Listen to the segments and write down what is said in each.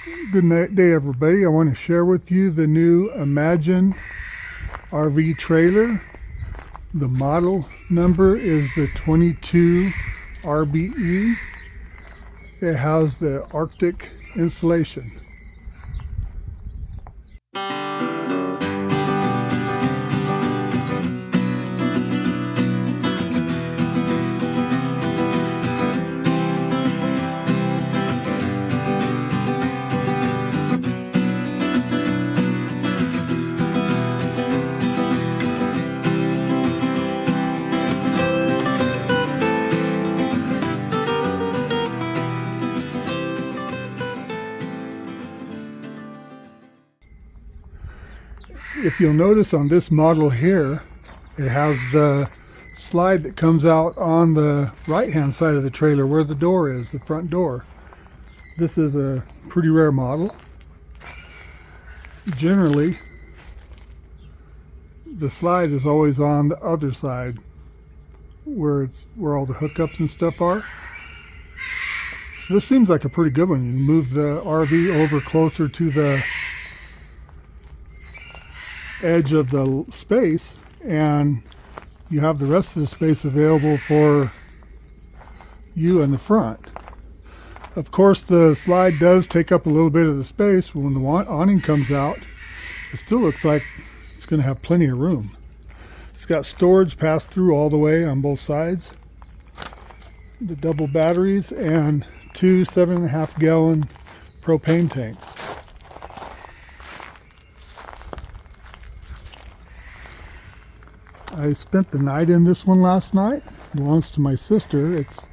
Day, everybody. I want to share with you the new Imagine RV trailer. The model number is the 22 RBE. It has the Arctic insulation. If you'll notice on this model here, it has the slide that comes out on the right hand side of the trailer where the door is, the front door. This is a pretty rare model. Generally, the slide is always on the other side where all the hookups and stuff are. So this seems like a pretty good one. You move the RV over closer to the edge of the space and you have the rest of the space available for you in the front. Of course, the slide does take up a little bit of the space. When the awning comes out, it still looks like it's going to have plenty of room. It's got storage passed through all the way on both sides, the double batteries, and two 7.5 gallon propane tanks. I spent the night in this one last night. It belongs to my sister. It's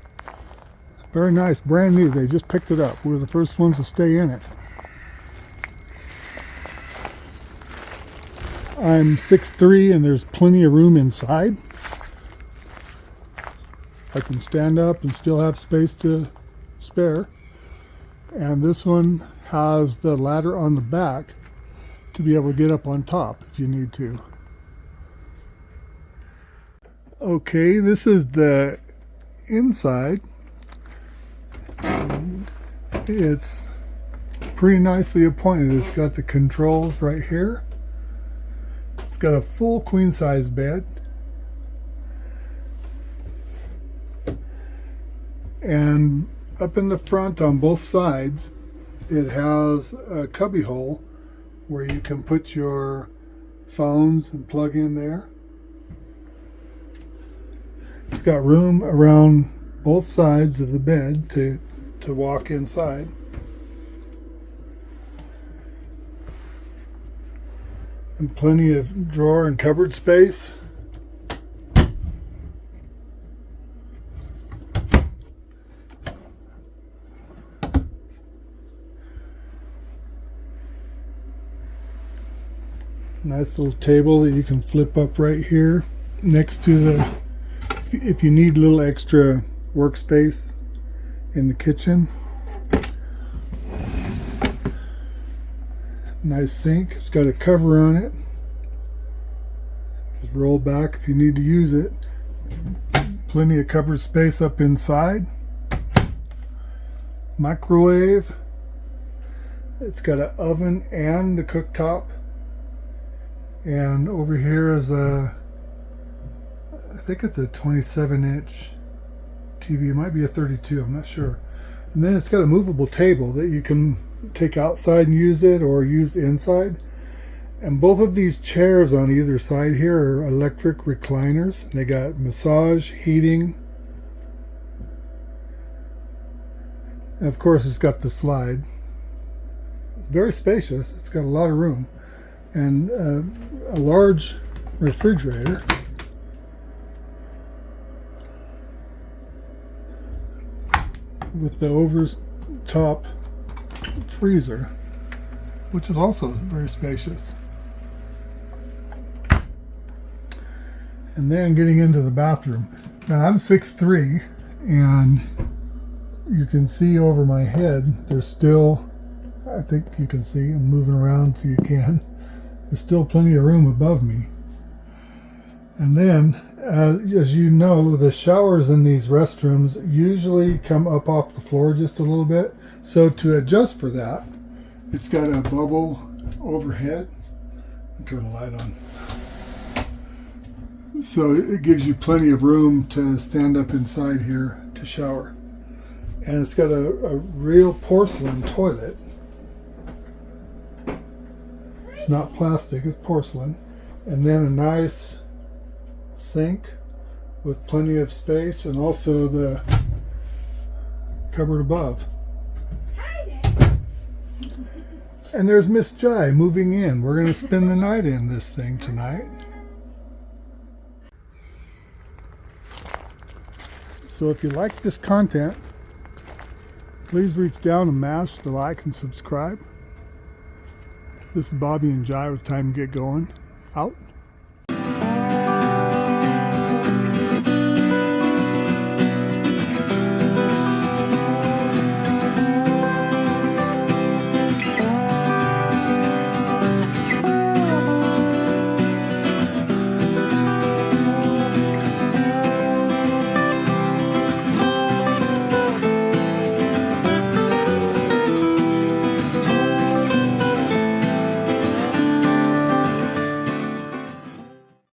very nice, brand new. They just picked it up. We were the first ones to stay in it. I'm 6'3" and there's plenty of room inside. I can stand up and still have space to spare. And this one has the ladder on the back to be able to get up on top if you need to. Okay, this is the inside. It's pretty nicely appointed. It's got the controls right here. It's got a full queen size bed. And up in the front on both sides, it has a cubby hole where you can put your phones and plug in there. It's got room around both sides of the bed to walk inside. And plenty of drawer and cupboard space. Nice little table that you can flip up right here next to the, if you need a little extra workspace in the kitchen. Nice sink. It's got a cover on it. Just roll back if you need to use it. Plenty of cupboard space up inside. Microwave. It's got an oven and the cooktop. And over here is a, I think it's a 27-inch TV. It might be a 32, I'm not sure. And then it's got a movable table that you can take outside and use it or use inside. And both of these chairs on either side here are electric recliners. And they got massage, heating. And of course it's got the slide. Very spacious. It's got a lot of room. And a large refrigerator. With the over top freezer, which is also very spacious. And then getting into the bathroom. Now I'm 6'3", and you can see over my head, there's still, I think you can see, I'm moving around so you can, there's still plenty of room above me. And then, as you know, the showers in these restrooms usually come up off the floor just a little bit. So to adjust for that, It's got a bubble overhead. Turn the light on. So it gives you plenty of room to stand up inside here to shower. And it's got a real porcelain toilet. It's not plastic, it's porcelain. And then a nice sink with plenty of space, and also the cupboard above. And there's Miss Jai moving in. We're going to spend the night in this thing tonight. So if you like this content, please reach down and mash the like and subscribe. This is Bobby and Jai with Time to Get Going. Out.